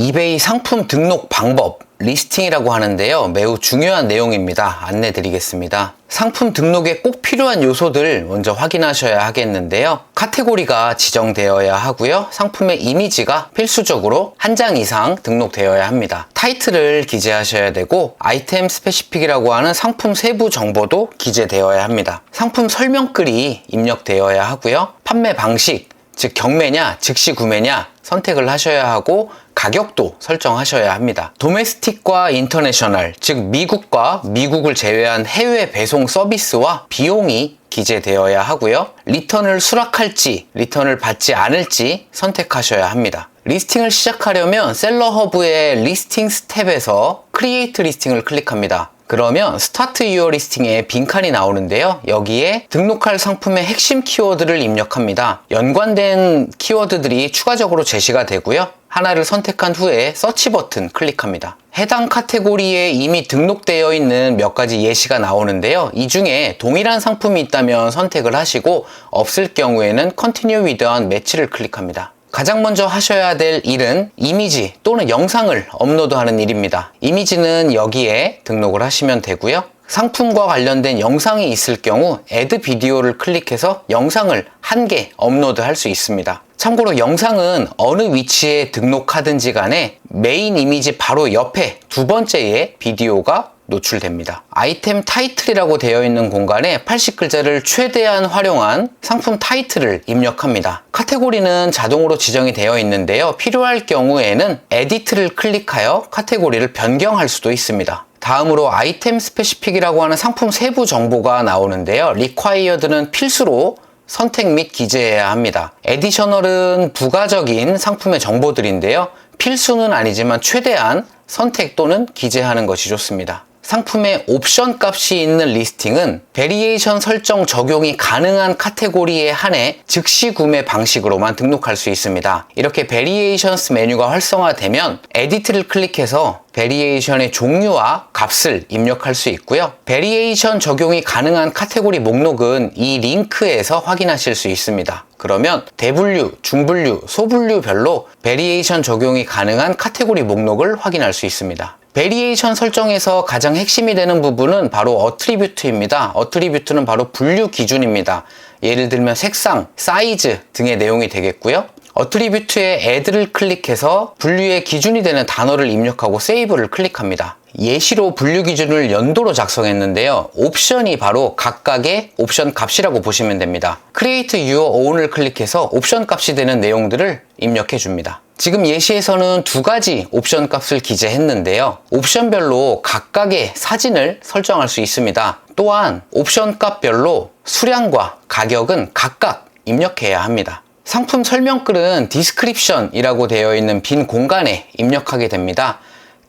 이베이 상품 등록 방법, 리스팅이라고 하는데요. 매우 중요한 내용입니다. 안내 드리겠습니다. 상품 등록에 꼭 필요한 요소들 먼저 확인하셔야 하겠는데요. 카테고리가 지정되어야 하고요. 상품의 이미지가 필수적으로 한 장 이상 등록되어야 합니다. 타이틀을 기재하셔야 되고 아이템 스페시픽이라고 하는 상품 세부 정보도 기재되어야 합니다. 상품 설명글이 입력되어야 하고요. 판매 방식, 즉 경매냐 즉시 구매냐 선택을 하셔야 하고 가격도 설정하셔야 합니다. 도메스틱과 인터내셔널, 즉 미국과 미국을 제외한 해외 배송 서비스와 비용이 기재되어야 하고요. 리턴을 수락할지 리턴을 받지 않을지 선택하셔야 합니다. 리스팅을 시작하려면 셀러 허브의 리스팅 스텝에서 크리에이트 리스팅을 클릭합니다. 그러면 스타트 유어 리스팅에 빈칸이 나오는데요. 여기에 등록할 상품의 핵심 키워드를 입력합니다. 연관된 키워드들이 추가적으로 제시가 되고요. 하나를 선택한 후에 서치 버튼 클릭합니다. 해당 카테고리에 이미 등록되어 있는 몇 가지 예시가 나오는데요. 이 중에 동일한 상품이 있다면 선택을 하시고 없을 경우에는 Continue with Match를 클릭합니다. 가장 먼저 하셔야 될 일은 이미지 또는 영상을 업로드하는 일입니다. 이미지는 여기에 등록을 하시면 되고요. 상품과 관련된 영상이 있을 경우 Add 비디오를 클릭해서 영상을 한 개 업로드할 수 있습니다. 참고로 영상은 어느 위치에 등록하든지 간에 메인 이미지 바로 옆에 두 번째에 비디오가 노출됩니다. 아이템 타이틀이라고 되어 있는 공간에 80글자를 최대한 활용한 상품 타이틀을 입력합니다. 카테고리는 자동으로 지정이 되어 있는데요. 필요할 경우에는 에디트를 클릭하여 카테고리를 변경할 수도 있습니다. 다음으로 아이템 스페시픽이라고 하는 상품 세부 정보가 나오는데요. 리콰이어드는 필수로 선택 및 기재해야 합니다. 에디셔널은 부가적인 상품의 정보들인데요. 필수는 아니지만 최대한 선택 또는 기재하는 것이 좋습니다. 상품의 옵션 값이 있는 리스팅은 베리에이션 설정 적용이 가능한 카테고리에 한해 즉시 구매 방식으로만 등록할 수 있습니다. 이렇게 베리에이션스 메뉴가 활성화되면 에디트를 클릭해서 베리에이션의 종류와 값을 입력할 수 있고요. 베리에이션 적용이 가능한 카테고리 목록은 이 링크에서 확인하실 수 있습니다. 그러면 대분류, 중분류, 소분류별로 베리에이션 적용이 가능한 카테고리 목록을 확인할 수 있습니다. 베리에이션 설정에서 가장 핵심이 되는 부분은 바로 어트리뷰트입니다. 어트리뷰트는 바로 분류 기준입니다. 예를 들면 색상, 사이즈 등의 내용이 되겠고요. 어트리뷰트에 Add를 클릭해서 분류의 기준이 되는 단어를 입력하고 세이브를 클릭합니다. 예시로 분류 기준을 연도로 작성했는데요. 옵션이 바로 각각의 옵션 값이라고 보시면 됩니다. Create Your Own을 클릭해서 옵션 값이 되는 내용들을 입력해 줍니다. 지금 예시에서는 두 가지 옵션 값을 기재했는데요. 옵션별로 각각의 사진을 설정할 수 있습니다. 또한 옵션 값별로 수량과 가격은 각각 입력해야 합니다. 상품 설명글은 디스크립션이라고 되어 있는 빈 공간에 입력하게 됩니다.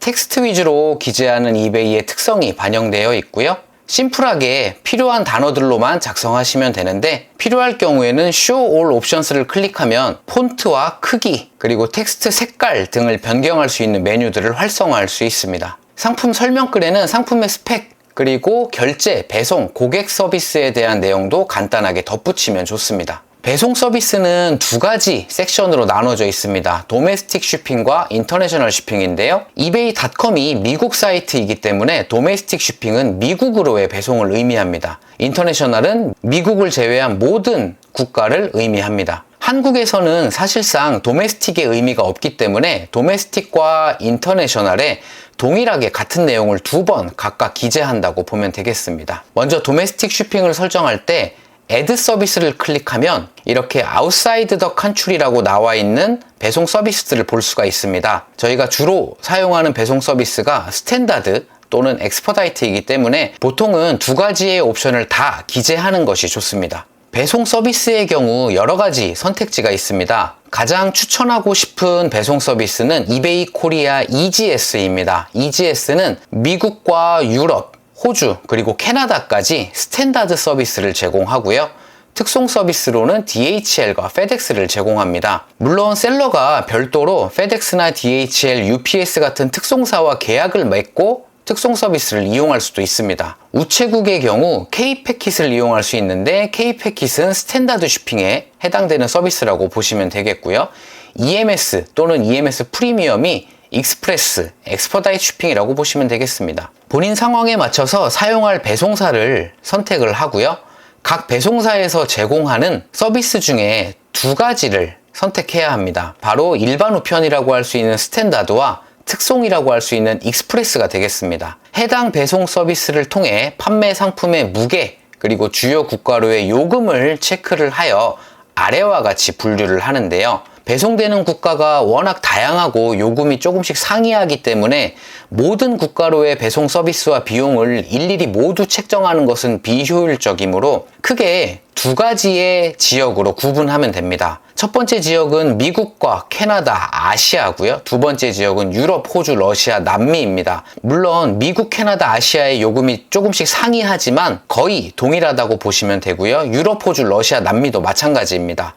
텍스트 위주로 기재하는 이베이의 특성이 반영되어 있고요. 심플하게 필요한 단어들로만 작성하시면 되는데 필요할 경우에는 Show All Options를 클릭하면 폰트와 크기 그리고 텍스트 색깔 등을 변경할 수 있는 메뉴들을 활성화할 수 있습니다. 상품 설명글에는 상품의 스펙 그리고 결제, 배송, 고객 서비스에 대한 내용도 간단하게 덧붙이면 좋습니다. 배송 서비스는 두 가지 섹션으로 나눠져 있습니다. 도메스틱 쇼핑과 인터내셔널 쇼핑인데요. 이베이닷컴이 미국 사이트이기 때문에 도메스틱 쇼핑은 미국으로의 배송을 의미합니다. 인터내셔널은 미국을 제외한 모든 국가를 의미합니다. 한국에서는 사실상 도메스틱의 의미가 없기 때문에 도메스틱과 인터내셔널에 동일하게 같은 내용을 두 번 각각 기재한다고 보면 되겠습니다. 먼저 도메스틱 쇼핑을 설정할 때 Add 서비스를 클릭하면 이렇게 Outside the Country라고 나와 있는 배송 서비스들을 볼 수가 있습니다. 저희가 주로 사용하는 배송 서비스가 스탠다드 또는 엑스퍼다이트이기 때문에 보통은 두 가지의 옵션을 다 기재하는 것이 좋습니다. 배송 서비스의 경우 여러 가지 선택지가 있습니다. 가장 추천하고 싶은 배송 서비스는 이베이 코리아 EGS입니다. EGS는 미국과 유럽, 호주 그리고 캐나다까지 스탠다드 서비스를 제공하고요. 특송 서비스로는 DHL과 FedEx를 제공합니다. 물론 셀러가 별도로 FedEx나 DHL, UPS 같은 특송사와 계약을 맺고 특송 서비스를 이용할 수도 있습니다. 우체국의 경우 K패킷을 이용할 수 있는데 K패킷은 스탠다드 쇼핑에 해당되는 서비스라고 보시면 되겠고요. EMS 또는 EMS 프리미엄이 익스프레스, 엑스퍼다이트 쇼핑이라고 보시면 되겠습니다. 본인 상황에 맞춰서 사용할 배송사를 선택을 하고요. 각 배송사에서 제공하는 서비스 중에 두 가지를 선택해야 합니다. 바로 일반 우편이라고 할 수 있는 스탠다드와 특송이라고 할 수 있는 익스프레스가 되겠습니다. 해당 배송 서비스를 통해 판매 상품의 무게 그리고 주요 국가로의 요금을 체크를 하여 아래와 같이 분류를 하는데요. 배송되는 국가가 워낙 다양하고 요금이 조금씩 상이하기 때문에 모든 국가로의 배송 서비스와 비용을 일일이 모두 책정하는 것은 비효율적이므로 크게 두 가지의 지역으로 구분하면 됩니다. 첫 번째 지역은 미국과 캐나다, 아시아고요. 두 번째 지역은 유럽, 호주, 러시아, 남미입니다. 물론 미국, 캐나다, 아시아의 요금이 조금씩 상이하지만 거의 동일하다고 보시면 되고요. 유럽, 호주, 러시아, 남미도 마찬가지입니다.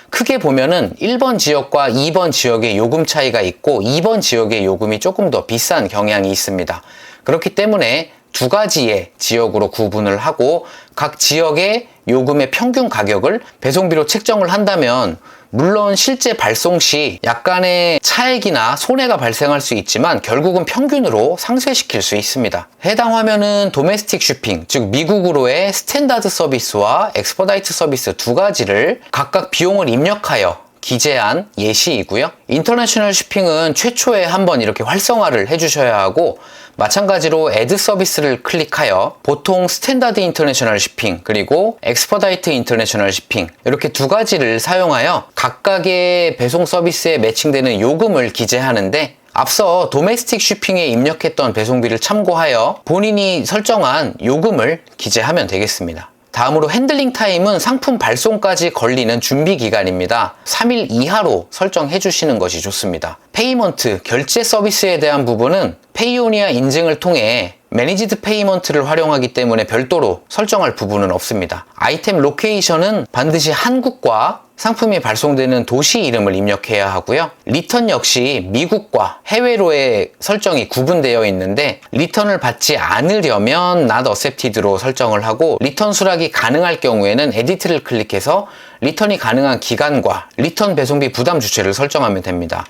크게 보면은 1번 지역과 2번 지역의 요금 차이가 있고 2번 지역의 요금이 조금 더 비싼 경향이 있습니다. 그렇기 때문에 두 가지의 지역으로 구분을 하고 각 지역의 요금의 평균 가격을 배송비로 책정을 한다면 물론 실제 발송 시 약간의 차액이나 손해가 발생할 수 있지만 결국은 평균으로 상쇄시킬 수 있습니다. 해당 화면은 도메스틱 쇼핑, 즉 미국으로의 스탠다드 서비스와 엑스퍼다이트 서비스 두 가지를 각각 비용을 입력하여 기재한 예시이고요. 인터내셔널 쇼핑은 최초에 한번 이렇게 활성화를 해주셔야 하고 마찬가지로 애드 서비스를 클릭하여 보통 스탠다드 인터내셔널 쇼핑 그리고 엑스퍼다이트 인터내셔널 쇼핑 이렇게 두 가지를 사용하여 각각의 배송 서비스에 매칭되는 요금을 기재하는데 앞서 도메스틱 쇼핑에 입력했던 배송비를 참고하여 본인이 설정한 요금을 기재하면 되겠습니다. 다음으로 핸들링 타임은 상품 발송까지 걸리는 준비 기간입니다. 3일 이하로 설정해 주시는 것이 좋습니다. 페이먼트, 결제 서비스에 대한 부분은 페이오니아 인증을 통해 매니지드 페이먼트를 활용하기 때문에 별도로 설정할 부분은 없습니다. 아이템 로케이션은 반드시 한국과 상품이 발송되는 도시 이름을 입력해야 하고요. 리턴 역시 미국과 해외로의 설정이 구분되어 있는데 리턴을 받지 않으려면 not accepted로 설정을 하고 리턴 수락이 가능할 경우에는 에디트를 클릭해서 리턴이 가능한 기간과 리턴 배송비 부담 주체를 설정하면 됩니다.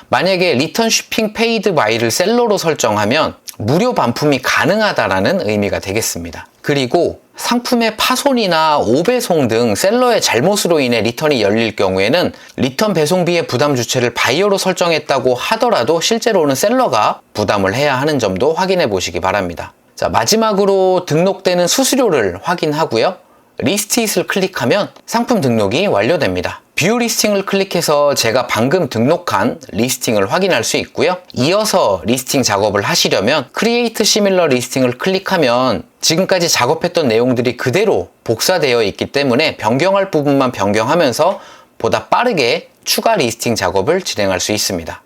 만약에 리턴 쉬핑 페이드 바이를 셀러로 설정하면 무료 반품이 가능하다라는 의미가 되겠습니다. 그리고 상품의 파손이나 오배송 등 셀러의 잘못으로 인해 리턴이 열릴 경우에는 리턴 배송비의 부담 주체를 바이어로 설정했다고 하더라도 실제로는 셀러가 부담을 해야 하는 점도 확인해 보시기 바랍니다. 자, 마지막으로 등록되는 수수료를 확인하고요. 리스트잇을 클릭하면 상품 등록이 완료됩니다. 뷰 리스팅을 클릭해서 제가 방금 등록한 리스팅을 확인할 수 있고요. 이어서 리스팅 작업을 하시려면 크리에이트 시밀러 리스팅을 클릭하면 지금까지 작업했던 내용들이 그대로 복사되어 있기 때문에 변경할 부분만 변경하면서 보다 빠르게 추가 리스팅 작업을 진행할 수 있습니다.